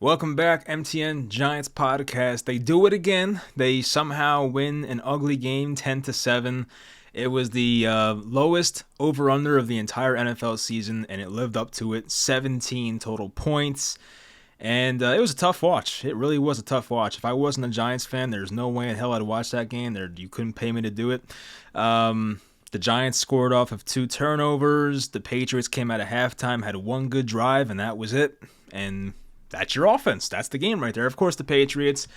Welcome back, MTN Giants podcast. They do it again. They somehow win an ugly game, 10-7. It was the lowest over/under of the entire NFL season, and it lived up to it. 17 total points, and it was a tough watch. It really was a tough watch. If I wasn't a Giants fan, there's no way in hell I'd watch that game. You couldn't pay me to do it. The Giants scored off of 2 turnovers. The Patriots came out of halftime, had one good drive, and that was it. And that's your offense. That's the game right there. Of course, the Patriots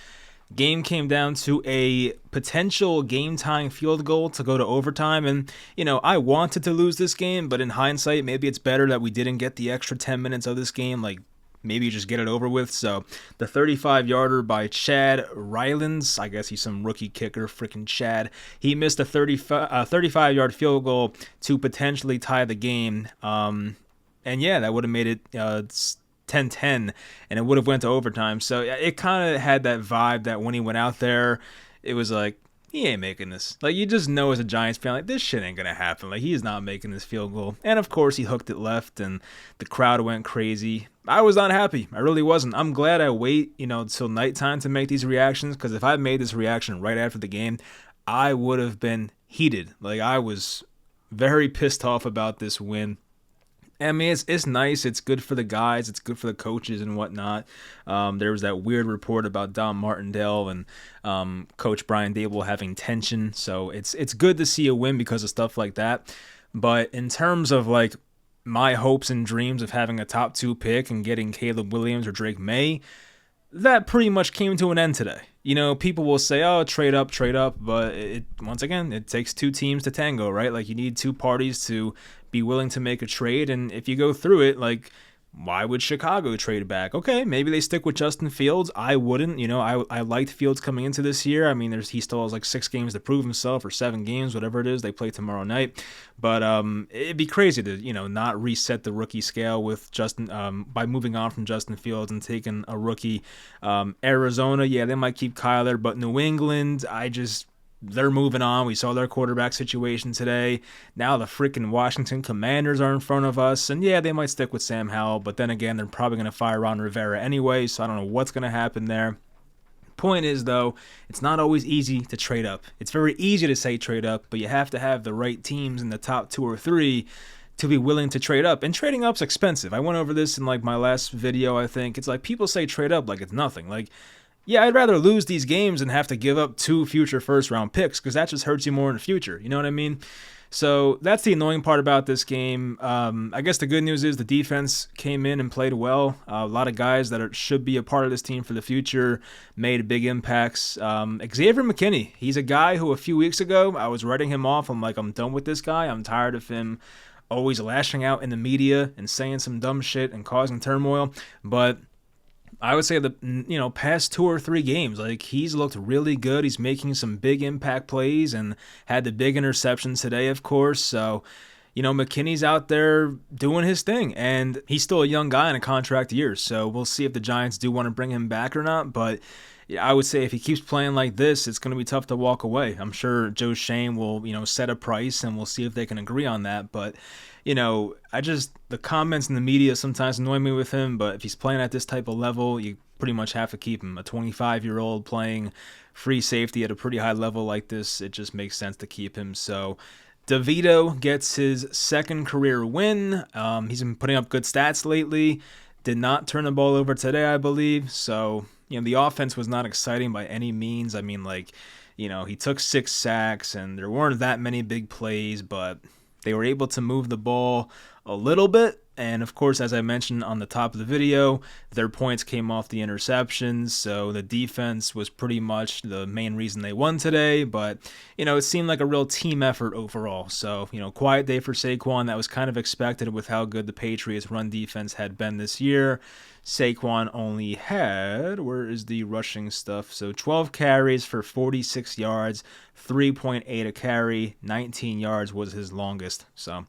game came down to a potential game-tying field goal to go to overtime. And, I wanted to lose this game, but in hindsight, maybe it's better that we didn't get the extra 10 minutes of this game. Like, maybe you just get it over with. So the 35-yarder by Chad Rylands, I guess he's some rookie kicker, freaking Chad. He missed a 35-yard field goal to potentially tie the game. And yeah, that would have made it 10-10, and it would have went to overtime. So it kind of had that vibe that when he went out there, it was like, he ain't making this. Like, you just know as a Giants fan, like, this shit ain't gonna happen. Like, he is not making this field goal. And of course, he hooked it left, and the crowd went crazy. I was not happy. I really wasn't. I'm glad I wait, till nighttime to make these reactions, because if I made this reaction right after the game, I would have been heated. Like, I was very pissed off about this win. I mean, it's nice. It's good for the guys. It's good for the coaches and whatnot. There was that weird report about Don Martindale and Coach Brian Dable having tension. So it's good to see a win because of stuff like that. But in terms of like my hopes and dreams of having a top 2 pick and getting Caleb Williams or Drake May, that pretty much came to an end today. People will say, oh, trade up, but once again, it takes 2 teams to tango, right? Like, you need 2 parties to be willing to make a trade, and if you go through it, like, why would Chicago trade back? Okay, maybe they stick with Justin Fields. I wouldn't. I liked Fields coming into this year. I mean, he still has like 6 games to prove himself, or 7 games, whatever it is. They play tomorrow night. But it'd be crazy to not reset the rookie scale with Justin by moving on from Justin Fields and taking a rookie. Arizona, yeah, they might keep Kyler, but New England, they're moving on. We saw their quarterback situation today. Now the freaking Washington Commanders are in front of us. And yeah, they might stick with Sam Howell. But then again, they're probably going to fire Ron Rivera anyway. So I don't know what's going to happen there. Point is, though, it's not always easy to trade up. It's very easy to say trade up, but you have to have the right teams in the top 2 or 3 to be willing to trade up. And trading up's expensive. I went over this in like my last video, I think. It's like people say trade up like it's nothing. Like, yeah, I'd rather lose these games than have to give up 2 future first-round picks, because that just hurts you more in the future. You know what I mean? So that's the annoying part about this game. I guess the good news is the defense came in and played well. A lot of guys that should be a part of this team for the future made big impacts. Xavier McKinney, he's a guy who a few weeks ago I was writing him off. I'm like, I'm done with this guy. I'm tired of him always lashing out in the media and saying some dumb shit and causing turmoil. But I would say the past 2 or 3 games, like, he's looked really good. He's making some big impact plays and had the big interception today, of course. So, McKinney's out there doing his thing, and he's still a young guy in a contract year. So we'll see if the Giants do want to bring him back or not. But I would say if he keeps playing like this, it's going to be tough to walk away. I'm sure Joe Shane will, set a price, and we'll see if they can agree on that. But the comments in the media sometimes annoy me with him, but if he's playing at this type of level, you pretty much have to keep him. A 25-year-old playing free safety at a pretty high level like this, it just makes sense to keep him. So DeVito gets his 2nd career win. He's been putting up good stats lately. Did not turn the ball over today, I believe. So, the offense was not exciting by any means. I mean, he took 6 sacks, and there weren't that many big plays, but they were able to move the ball a little bit. And of course, as I mentioned on the top of the video, their points came off the interceptions. So the defense was pretty much the main reason they won today. But, it seemed like a real team effort overall. So, quiet day for Saquon. That was kind of expected with how good the Patriots run defense had been this year. Saquon only had, where is the rushing stuff? So 12 carries for 46 yards, 3.8 a carry, 19 yards was his longest. So,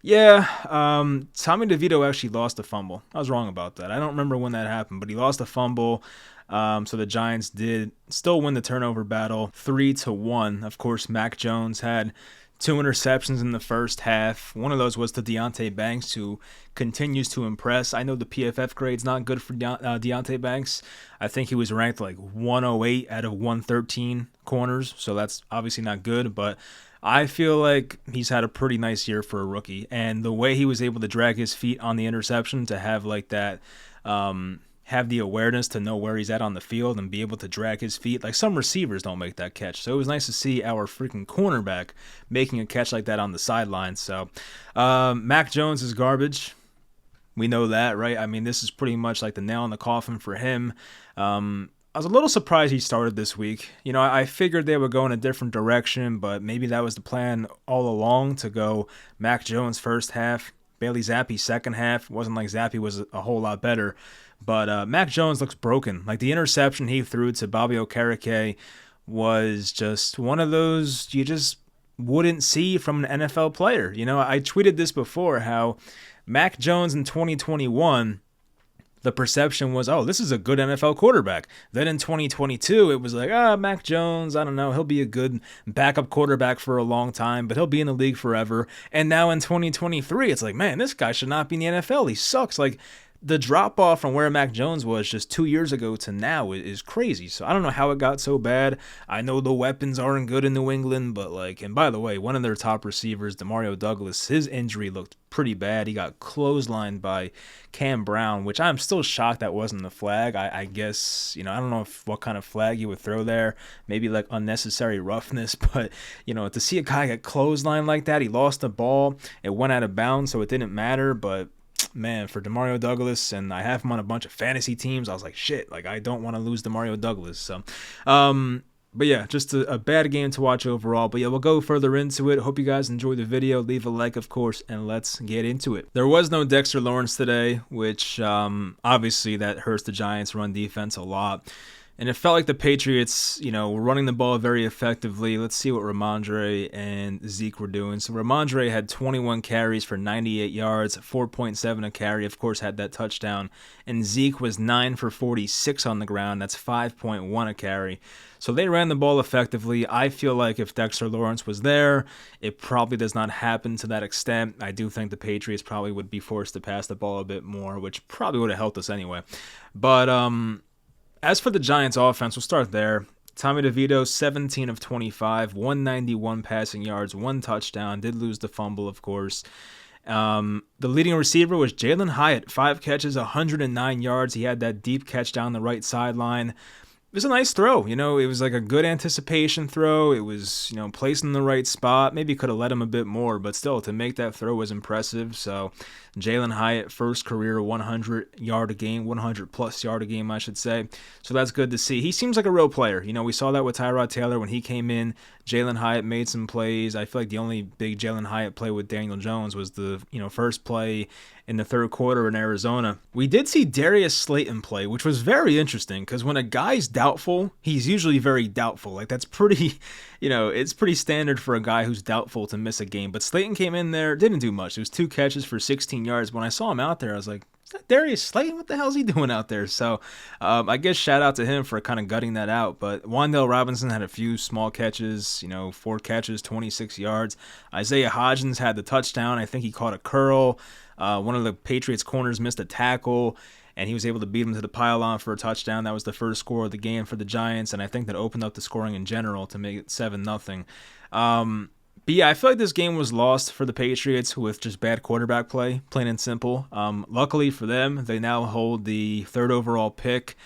yeah, Tommy DeVito actually lost a fumble. I was wrong about that. I don't remember when that happened, but he lost a fumble. So the Giants did still win the turnover battle 3-1. Of course, Mac Jones had 2 interceptions in the first half. One of those was to Deontay Banks, who continues to impress. I know the PFF grade's not good for Deontay Banks. I think he was ranked like 108 out of 113 corners, so that's obviously not good, but I feel like he's had a pretty nice year for a rookie. And the way he was able to drag his feet on the interception, to have like that, have the awareness to know where he's at on the field and be able to drag his feet. Like, some receivers don't make that catch. So it was nice to see our freaking cornerback making a catch like that on the sideline. So Mac Jones is garbage. We know that, right? I mean, this is pretty much like the nail in the coffin for him. I was a little surprised he started this week. You know, I figured they would go in a different direction, but maybe that was the plan all along, to go Mac Jones first half, Bailey Zappi second half. It wasn't like Zappi was a whole lot better. But Mac Jones looks broken. Like, the interception he threw to Bobby Okereke was just one of those you just wouldn't see from an NFL player. You know, I tweeted this before, how Mac Jones in 2021, the perception was, oh, this is a good NFL quarterback. Then in 2022, it was like, Mac Jones, I don't know, he'll be a good backup quarterback for a long time, but he'll be in the league forever. And now in 2023, it's like, man, this guy should not be in the NFL. He sucks. Like, the drop off from where Mac Jones was just 2 years ago to now is crazy. So I don't know how it got so bad. I know the weapons aren't good in New England, but like, and by the way, one of their top receivers, Demario Douglas, his injury looked pretty bad. He got clotheslined by Cam Brown, which I'm still shocked that wasn't a flag. I guess, you know, I don't know what kind of flag you would throw there. Maybe like unnecessary roughness, but, you know, to see a guy get clotheslined like that, he lost the ball. It went out of bounds, so it didn't matter, but man, for Demario Douglas, and I have him on a bunch of fantasy teams, I was like, shit, like, I don't want to lose Demario Douglas. So, but yeah, just a bad game to watch overall. But yeah, we'll go further into it. Hope you guys enjoyed the video. Leave a like, of course, and let's get into it. There was no Dexter Lawrence today, which obviously that hurts the Giants' run defense a lot. And it felt like the Patriots, you know, were running the ball very effectively. Let's see what Ramondre and Zeke were doing. So Ramondre had 21 carries for 98 yards, 4.7 a carry, of course, had that touchdown. And Zeke was 9 for 46 on the ground. That's 5.1 a carry. So they ran the ball effectively. I feel like if Dexter Lawrence was there, it probably does not happen to that extent. I do think the Patriots probably would be forced to pass the ball a bit more, which probably would have helped us anyway. But, as for the Giants offense, we'll start there. Tommy DeVito, 17 of 25, 191 passing yards, 1 touchdown. Did lose the fumble, of course. The leading receiver was Jalen Hyatt, 5 catches, 109 yards. He had that deep catch down the right sideline. It was a nice throw. You know, it was like a good anticipation throw. It was, you know, placed in the right spot. Maybe could have let him a bit more, but still, to make that throw was impressive. So Jalen Hyatt, first career 100-yard a game, 100-plus yard a game, I should say. So that's good to see. He seems like a real player. You know, we saw that with Tyrod Taylor when he came in. Jalen Hyatt made some plays. I feel like the only big Jalen Hyatt play with Daniel Jones was the, you know, first play in the third quarter in Arizona. We did see Darius Slayton play, which was very interesting, because when a guy's doubtful, he's usually very doubtful. Like, that's pretty, you know, it's pretty standard for a guy who's doubtful to miss a game. But Slayton came in there, didn't do much. It was 2 catches for 16 yards. When I saw him out there, I was like, is that Darius Slayton? What the hell is he doing out there? So I guess shout out to him for kind of gutting that out. But Wan'Dale Robinson had a few small catches, you know, 4 catches, 26 yards. Isaiah Hodgins had the touchdown. I think he caught a curl. One of the Patriots corners missed a tackle, and he was able to beat him to the pylon for a touchdown. That was the first score of the game for the Giants, and I think that opened up the scoring in general to make it 7-0. But yeah, I feel like this game was lost for the Patriots with just bad quarterback play, plain and simple. Luckily for them, they now hold the 3rd overall pick.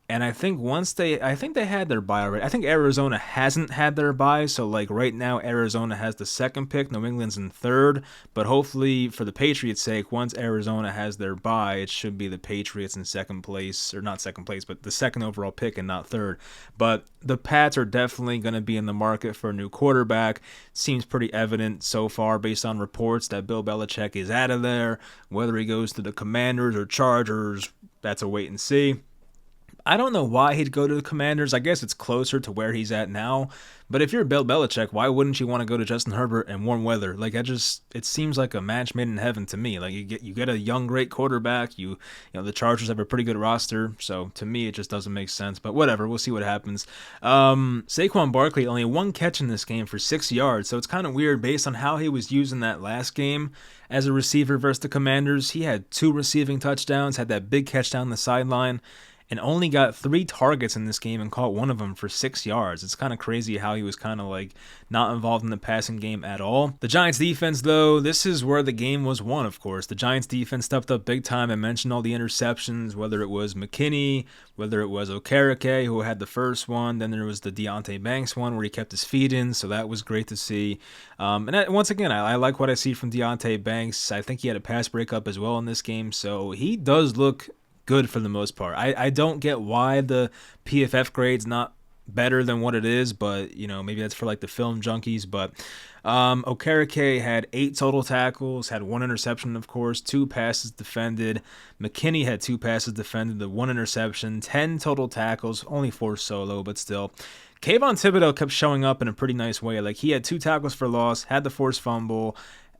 And I think they had their bye already. I think Arizona hasn't had their bye, so like right now Arizona has the 2nd pick, New England's in 3rd, but hopefully for the Patriots' sake, once Arizona has their bye, it should be the Patriots in 2nd place, or not 2nd place, but the 2nd overall pick and not 3rd. But the Pats are definitely going to be in the market for a new quarterback. Seems pretty evident so far based on reports that Bill Belichick is out of there. Whether he goes to the Commanders or Chargers, that's a wait and see. I don't know why he'd go to the Commanders. I guess it's closer to where he's at now. But if you're Bill Belichick, why wouldn't you want to go to Justin Herbert and warm weather? Like, it seems like a match made in heaven to me. Like, you get a young, great quarterback. The Chargers have a pretty good roster. So to me, it just doesn't make sense. But whatever, we'll see what happens. Saquon Barkley only one catch in this game for 6 yards. So it's kind of weird based on how he was using that last game as a receiver versus the Commanders. He had 2 receiving touchdowns, had that big catch down the sideline, and only got 3 targets in this game and caught one of them for 6 yards. It's kind of crazy how he was kind of like not involved in the passing game at all. The Giants defense, though, this is where the game was won, of course. The Giants defense stepped up big time. I mentioned all the interceptions, whether it was McKinney, whether it was Okereke, who had the first one. Then there was the Deonte Banks one where he kept his feet in, so that was great to see. Once again, I like what I see from Deonte Banks. I think he had a pass breakup as well in this game, so he does look good for the most part. I don't get why the PFF grade's not better than what it is, but maybe that's for like the film junkies. But Okereke had 8 total tackles, had 1 interception, of course, 2 passes defended. McKinney had 2 passes defended, the 1 interception, 10 total tackles, only 4 solo, but still. Kayvon Thibodeau kept showing up in a pretty nice way. Like, he had 2 tackles for loss, had the forced fumble,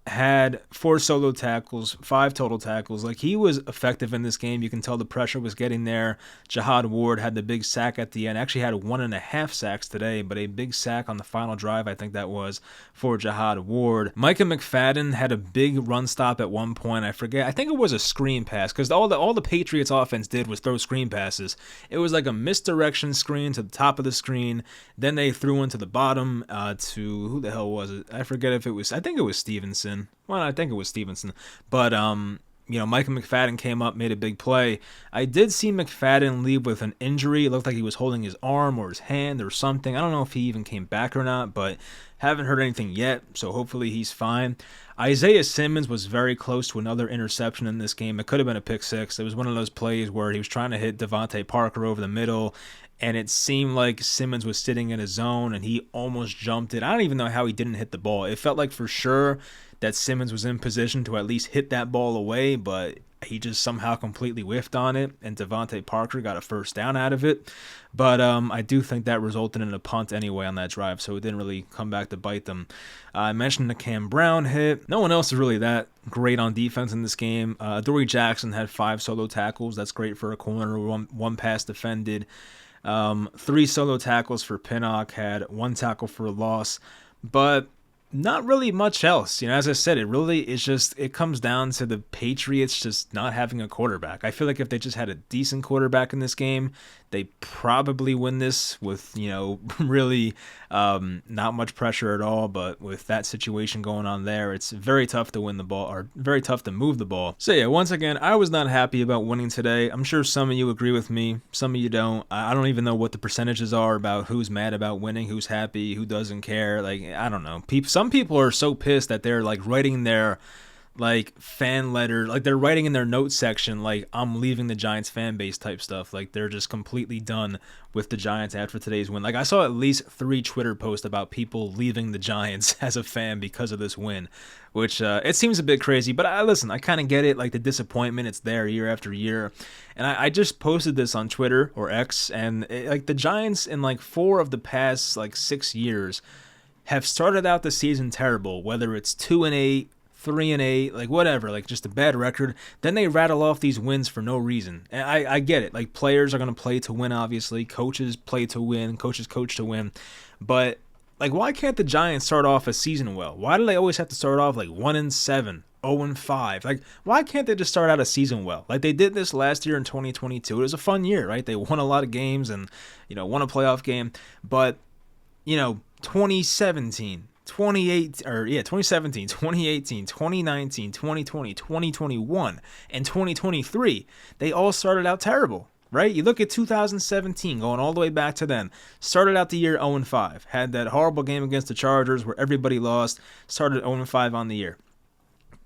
had 4 solo tackles, 5 total tackles. Like, he was effective in this game. You can tell the pressure was getting there. Jahad Ward had the big sack at the end. Actually had 1.5 sacks today, but a big sack on the final drive, I think that was, for Jahad Ward. Micah McFadden had a big run stop at one point. I forget. I think it was a screen pass, because all the Patriots offense did was throw screen passes. It was like a misdirection screen to the top of the screen. Then they threw into the bottom to, who the hell was it? I forget if it was, I think it was Stevenson. Well, I think it was Stevenson. But, Micah McFadden came up, made a big play. I did see McFadden leave with an injury. It looked like he was holding his arm or his hand or something. I don't know if he even came back or not, but haven't heard anything yet, so hopefully he's fine. Isaiah Simmons was very close to another interception in this game. It could have been a pick six. It was one of those plays where he was trying to hit Devontae Parker over the middle, and it seemed like Simmons was sitting in his zone, and he almost jumped it. I don't even know how he didn't hit the ball. It felt like for sure that Simmons was in position to at least hit that ball away, but he just somehow completely whiffed on it, and Devontae Parker got a first down out of it. But I do think that resulted in a punt anyway on that drive, so it didn't really come back to bite them. I mentioned the Cam Brown hit. No one else is really that great on defense in this game. Dory Jackson had 5 solo tackles. That's great for a corner. One pass defended. 3 solo tackles for Pinnock, had 1 tackle for a loss. But not really much else. As I said, it comes down to the Patriots just not having a quarterback. I feel like if they just had a decent quarterback in this game, they probably win this with, really not much pressure at all. But with that situation going on there, it's very tough to win the ball, or very tough to move the ball. So yeah, once again, I was not happy about winning today. I'm sure some of you agree with me. Some of you don't. I don't even know what the percentages are about who's mad about winning, who's happy, who doesn't care. Like, I don't know. Some people are so pissed that they're like writing their fan letter, like they're writing in their notes section like, I'm leaving the Giants fan base type stuff. Like, they're just completely done with the Giants after today's win. Like, I saw at least 3 Twitter posts about people leaving the Giants as a fan because of this win, which it seems a bit crazy. But listen, I kind of get it. Like, the disappointment, it's there year after year. And I just posted this on Twitter, or X, and the Giants in 4 of the past 6 years have started out the season terrible, whether it's 2-8, 3-8, whatever, just a bad record. Then they rattle off these wins for no reason. And I get it. Players are going to play to win, obviously. Coaches play to win. Coaches coach to win. But, why can't the Giants start off a season well? Why do they always have to start off 1-7, 0-5? Why can't they just start out a season well? They did this last year in 2022. It was a fun year, right? They won a lot of games and, won a playoff game. But, 2017, 2018, 2019, 2020, 2021, and 2023, they all started out terrible, right? You look at 2017, going all the way back to then, started out the year 0-5, had that horrible game against the Chargers where everybody lost, started 0-5 on the year.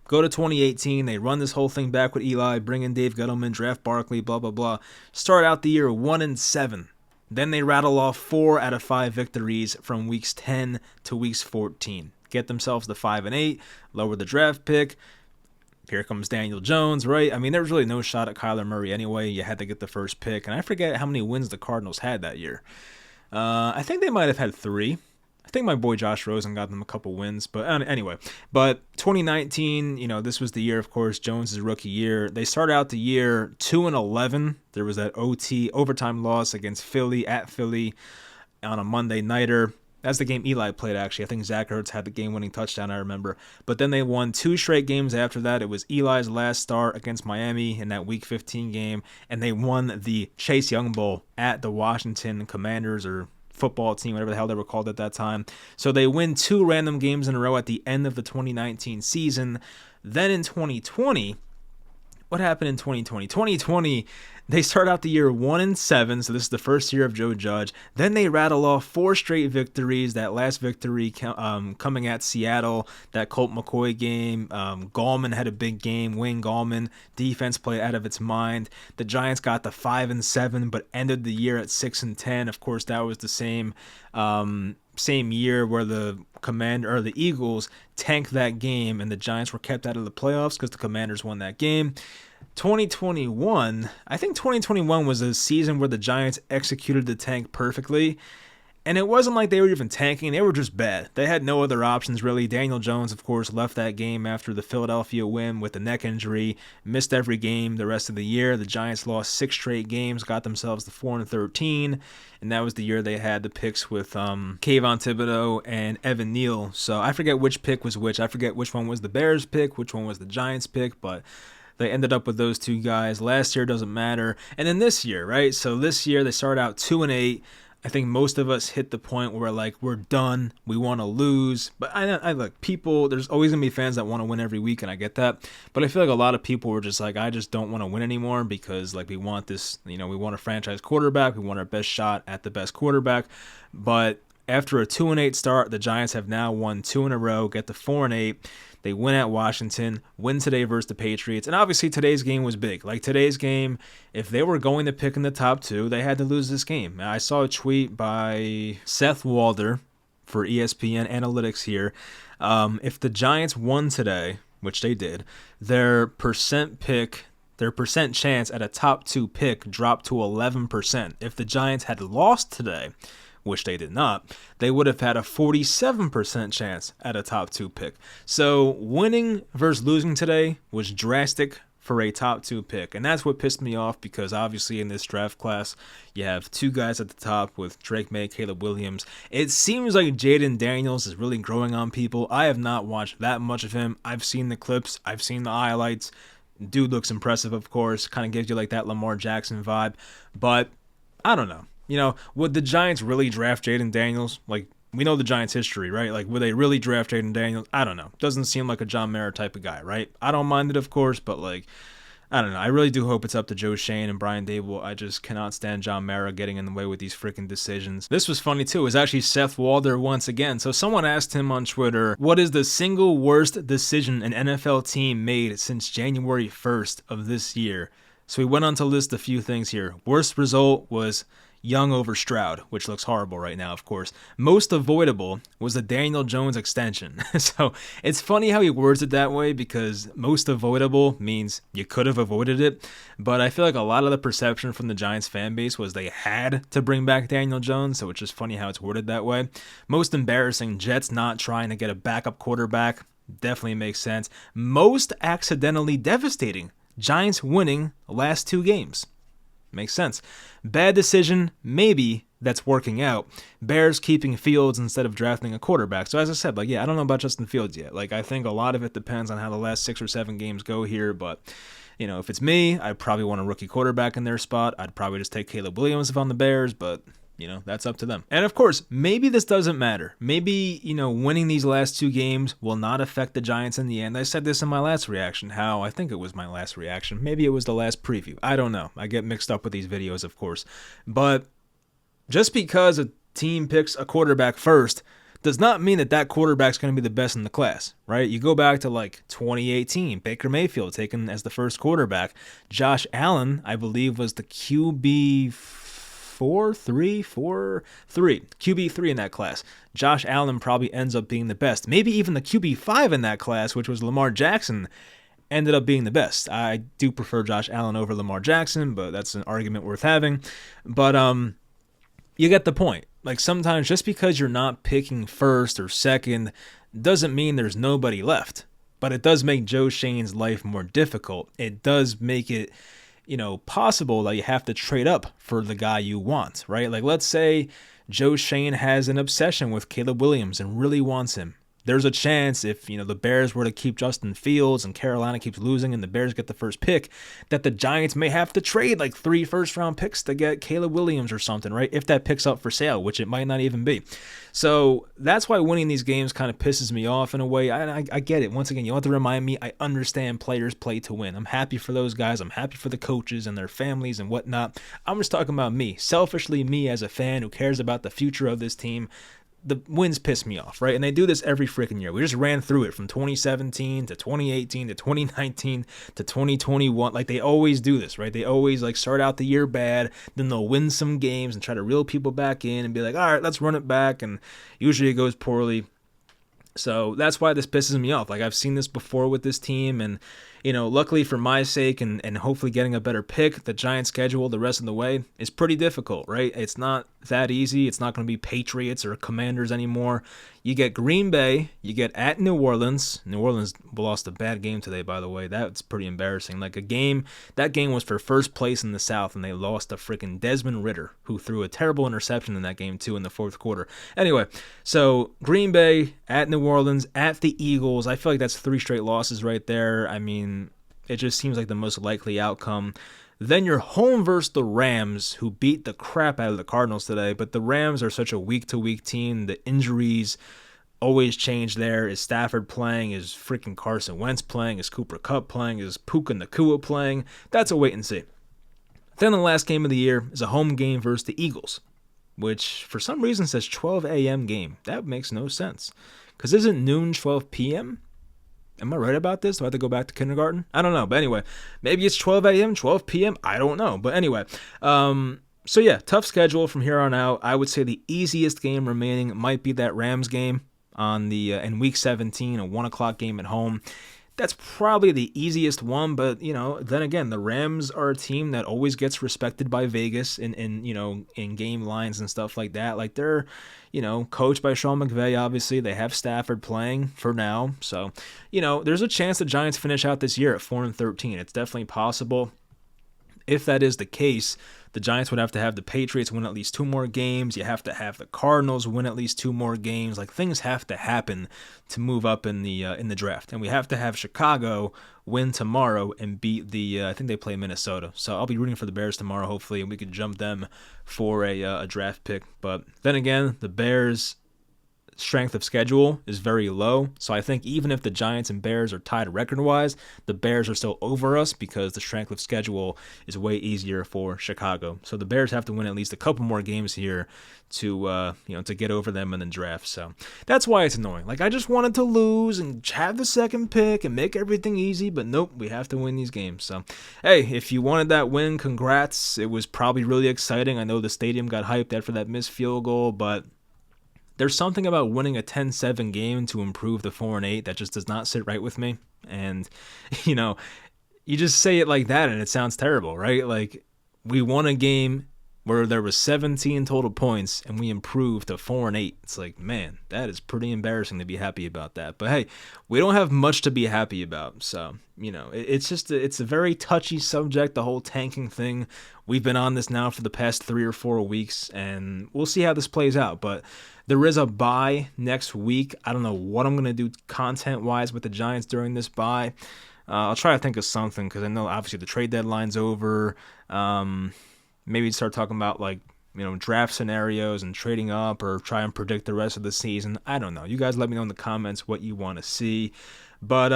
Go to 2018, they run this whole thing back with Eli, bring in Dave Gettleman, draft Barkley, blah, blah, blah. Start out the year 1-7. Then they rattle off 4 out of 5 victories from weeks 10 to weeks 14. Get themselves to 5-8, lower the draft pick, Here comes Daniel Jones, right? I mean, there was really no shot at Kyler Murray anyway. You had to get the first pick. And I forget how many wins the Cardinals had that year. I think they might have had 3. I think my boy Josh Rosen got them a couple wins. But anyway, 2019, this was the year, of course, Jones' rookie year. They started out the year 2-11. There was that overtime loss against Philly at Philly on a Monday nighter. That's the game Eli played, actually. I think Zach Ertz had the game-winning touchdown, I remember. But then they won 2 straight games after that. It was Eli's last start against Miami in that Week 15 game, and they won the Chase Young Bowl at the Washington Commanders, or football team, whatever the hell they were called at that time. So they win 2 random games in a row at the end of the 2019 season. Then in 2020, what happened in 2020? 2020, they start out the year 1-7, so this is the first year of Joe Judge. Then they rattle off 4 straight victories. That last victory coming at Seattle, that Colt McCoy game. Gallman had a big game. Wayne Gallman, defense played out of its mind. The Giants got the 5-7, but ended the year at 6-10. Of course, that was the same year where the Eagles tanked that game and the Giants were kept out of the playoffs because the Commanders won that game. 2021, I think 2021 was a season where the Giants executed the tank perfectly. And it wasn't like they were even tanking. They were just bad. They had no other options, really. Daniel Jones, of course, left that game after the Philadelphia win with a neck injury. Missed every game the rest of the year. The Giants lost 6 straight games, got themselves to 4-13. And that was the year they had the picks with Kayvon Thibodeau and Evan Neal. So I forget which pick was which. I forget which one was the Bears pick, which one was the Giants pick. But they ended up with those 2 guys. Last year doesn't matter. And then this year, right? So this year they started out 2-8. I think most of us hit the point where we're done. We want to lose. But I look, people, there's always going to be fans that want to win every week, and I get that. But I feel like a lot of people were just like, I just don't want to win anymore because we want this, we want a franchise quarterback. We want our best shot at the best quarterback. But after a 2-8 start, the Giants have now won 2 in a row, get to 4-8. They win at Washington, win today versus the Patriots. And obviously today's game was big. Today's game, if they were going to pick in the top 2, they had to lose this game. I saw a tweet by Seth Walder for ESPN Analytics here. If the Giants won today, which they did, their percent chance at a top 2 pick dropped to 11%. If the Giants had lost today, which they did not, they would have had a 47% chance at a top 2 pick. So winning versus losing today was drastic for a top 2 pick. And that's what pissed me off because obviously in this draft class, you have 2 guys at the top with Drake May, Caleb Williams. It seems like Jaden Daniels is really growing on people. I have not watched that much of him. I've seen the clips. I've seen the highlights. Dude looks impressive, of course. Kind of gives you that Lamar Jackson vibe. But I don't know. Would the Giants really draft Jaden Daniels? We know the Giants' history, right? Would they really draft Jaden Daniels? I don't know. Doesn't seem like a John Mara type of guy, right? I don't mind it, of course, but I don't know. I really do hope it's up to Joe Shane and Brian Dable. I just cannot stand John Mara getting in the way with these freaking decisions. This was funny, too. It was actually Seth Walder once again. So someone asked him on Twitter, what is the single worst decision an NFL team made since January 1st of this year? So he went on to list a few things here. Worst result was Young over Stroud, which looks horrible right now, of course. Most avoidable was the Daniel Jones extension. So it's funny how he words it that way because most avoidable means you could have avoided it. But I feel like a lot of the perception from the Giants fan base was they had to bring back Daniel Jones. So it's just funny how it's worded that way. Most embarrassing, Jets not trying to get a backup quarterback. Definitely makes sense. Most accidentally devastating, Giants winning the last 2 games. Makes sense. Bad decision, maybe that's working out. Bears keeping Fields instead of drafting a quarterback. So as I said, I don't know about Justin Fields yet. I think a lot of it depends on how the last 6 or 7 games go here. But, if it's me, I'd probably want a rookie quarterback in their spot. I'd probably just take Caleb Williams if I'm the Bears, but that's up to them. And of course, maybe this doesn't matter. Maybe, winning these last 2 games will not affect the Giants in the end. I said this in my last reaction, I think it was my last reaction. Maybe it was the last preview. I don't know. I get mixed up with these videos, of course. But just because a team picks a quarterback first does not mean that quarterback's going to be the best in the class, right? You go back to 2018, Baker Mayfield taken as the first quarterback. Josh Allen, I believe, was the QB3 QB3 in that class. Josh Allen probably ends up being the best. Maybe even the QB5 in that class, which was Lamar Jackson, ended up being the best. I do prefer Josh Allen over Lamar Jackson, but that's an argument worth having. But you get the point. Like sometimes just because you're not picking first or second doesn't mean there's nobody left. But it does make Joe Shane's life more difficult. It does make it, possible that you have to trade up for the guy you want, right? Like let's say Joe Shane has an obsession with Caleb Williams and really wants him. There's a chance if, the Bears were to keep Justin Fields and Carolina keeps losing and the Bears get the first pick, that the Giants may have to trade like 3 first-round picks to get Caleb Williams or something, right? If that pick's up for sale, which it might not even be. So that's why winning these games kind of pisses me off in a way. I get it. Once again, you don't have to remind me. I understand players play to win. I'm happy for those guys. I'm happy for the coaches and their families and whatnot. I'm just talking about me. Selfishly, me as a fan who cares about the future of this team. The wins piss me off, right? And they do this every freaking year. We just ran through it from 2017 to 2018 to 2019 to 2021. Like they always do this, right? They always like start out the year bad, then they'll win some games and try to reel people back in and be like, all right, let's run it back. And usually it goes poorly. So that's why this pisses me off. Like I've seen this before with this team, and luckily for my sake and hopefully getting a better pick, the Giants' schedule the rest of the way is pretty difficult, right? It's not that easy. It's not going to be Patriots or Commanders anymore. You get Green Bay, you get at New Orleans. New Orleans lost a bad game today, by the way. That's pretty embarrassing. Like that game was for first place in the South, and they lost to freaking Desmond Ridder, who threw a terrible interception in that game too in the fourth quarter. Anyway, so Green Bay, at New Orleans, at the Eagles. I feel like that's 3 straight losses right there. I mean, it just seems like the most likely outcome. Then you're home versus the Rams, who beat the crap out of the Cardinals today. But the Rams are such a week-to-week team. The injuries always change there. Is Stafford playing? Is freaking Carson Wentz playing? Is Cooper Kupp playing? Is Puka Nacua playing? That's a wait and see. Then the last game of the year is a home game versus the Eagles, which for some reason says 12 a.m. game. That makes no sense. Because isn't noon 12 p.m.? Am I right about this? Do I have to go back to kindergarten? I don't know. But anyway, maybe it's 12 a.m., 12 p.m. I don't know. But anyway, so yeah, tough schedule from here on out. I would say the easiest game remaining might be that Rams game on the in Week 17, a 1 o'clock game at home. That's probably the easiest one, but then again, the Rams are a team that always gets respected by Vegas in game lines and stuff like that. Like they're, coached by Sean McVay. Obviously, they have Stafford playing for now, so there's a chance the Giants finish out this year at 4-13. It's definitely possible. If that is the case, the Giants would have to have the Patriots win at least 2 more games. You have to have the Cardinals win at least 2 more games. Like things have to happen to move up in the draft, and we have to have Chicago win tomorrow and beat the. I think they play Minnesota, so I'll be rooting for the Bears tomorrow, hopefully, and we could jump them for a draft pick. But then again, the Bears' strength of schedule is very low. So I think even if the Giants and Bears are tied record-wise, the Bears are still over us because the strength of schedule is way easier for Chicago. So the Bears have to win at least a couple more games here to to get over them in the draft. So that's why it's annoying. Like I just wanted to lose and have the second pick and make everything easy, but nope, we have to win these games. So hey, if you wanted that win, congrats. It was probably really exciting. I know the stadium got hyped after that missed field goal, but there's something about winning a 10-7 game to improve the 4-8 that just does not sit right with me. And, you just say it like that and it sounds terrible, right? Like, we won a game where there was 17 total points and we improved to 4-8. It's like, man, that is pretty embarrassing to be happy about that. But hey, we don't have much to be happy about. So, it's a very touchy subject, the whole tanking thing. We've been on this now for the past 3 or 4 weeks, and we'll see how this plays out. But there is a bye next week. I don't know what I'm going to do content-wise with the Giants during this bye. I'll try to think of something because I know obviously the trade deadline's over. Maybe start talking about draft scenarios and trading up, or try and predict the rest of the season. I don't know. You guys let me know in the comments what you want to see. But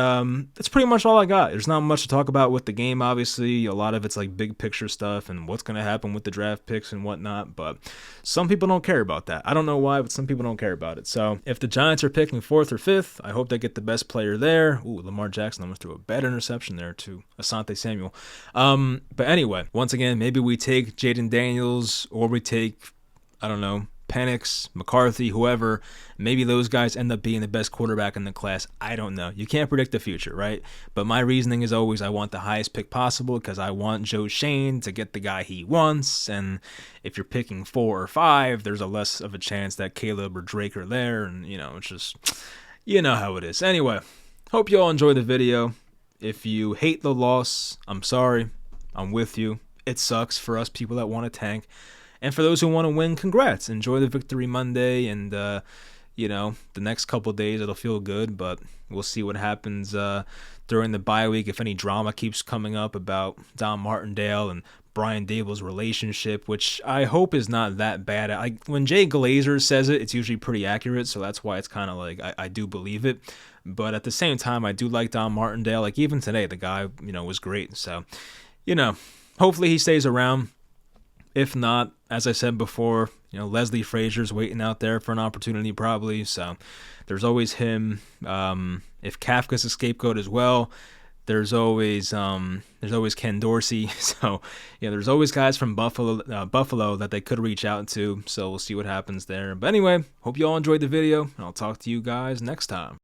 that's pretty much all I got. There's not much to talk about with the game, obviously. A lot of it's like big picture stuff and what's going to happen with the draft picks and whatnot. But some people don't care about that. I don't know why, but some people don't care about it. So if the Giants are picking 4th or 5th, I hope they get the best player there. Ooh, Lamar Jackson almost threw a bad interception there to Asante Samuel. But anyway, once again, maybe we take Jaden Daniels, or we take, I don't know, Penix, McCarthy, whoever, maybe those guys end up being the best quarterback in the class. I don't know. You can't predict the future, right? But my reasoning is always I want the highest pick possible because I want Joe Shane to get the guy he wants. And if you're picking 4 or 5, there's a less of a chance that Caleb or Drake are there. And, it's just, you know how it is. Anyway, hope you all enjoy the video. If you hate the loss, I'm sorry. I'm with you. It sucks for us people that want to tank. And for those who want to win, congrats. Enjoy the Victory Monday. And, the next couple days it'll feel good. But we'll see what happens during the bye week. If any drama keeps coming up about Don Martindale and Brian Dable's relationship, which I hope is not that bad. When Jay Glazer says it, it's usually pretty accurate. So that's why it's kind of like I do believe it. But at the same time, I do like Don Martindale. Like even today, the guy, was great. So, hopefully he stays around. If not, as I said before, Leslie Frazier's waiting out there for an opportunity probably. So there's always him. If Kafka's a scapegoat as well, there's always Ken Dorsey. So there's always guys from Buffalo that they could reach out to. So we'll see what happens there. But anyway, hope you all enjoyed the video, and I'll talk to you guys next time.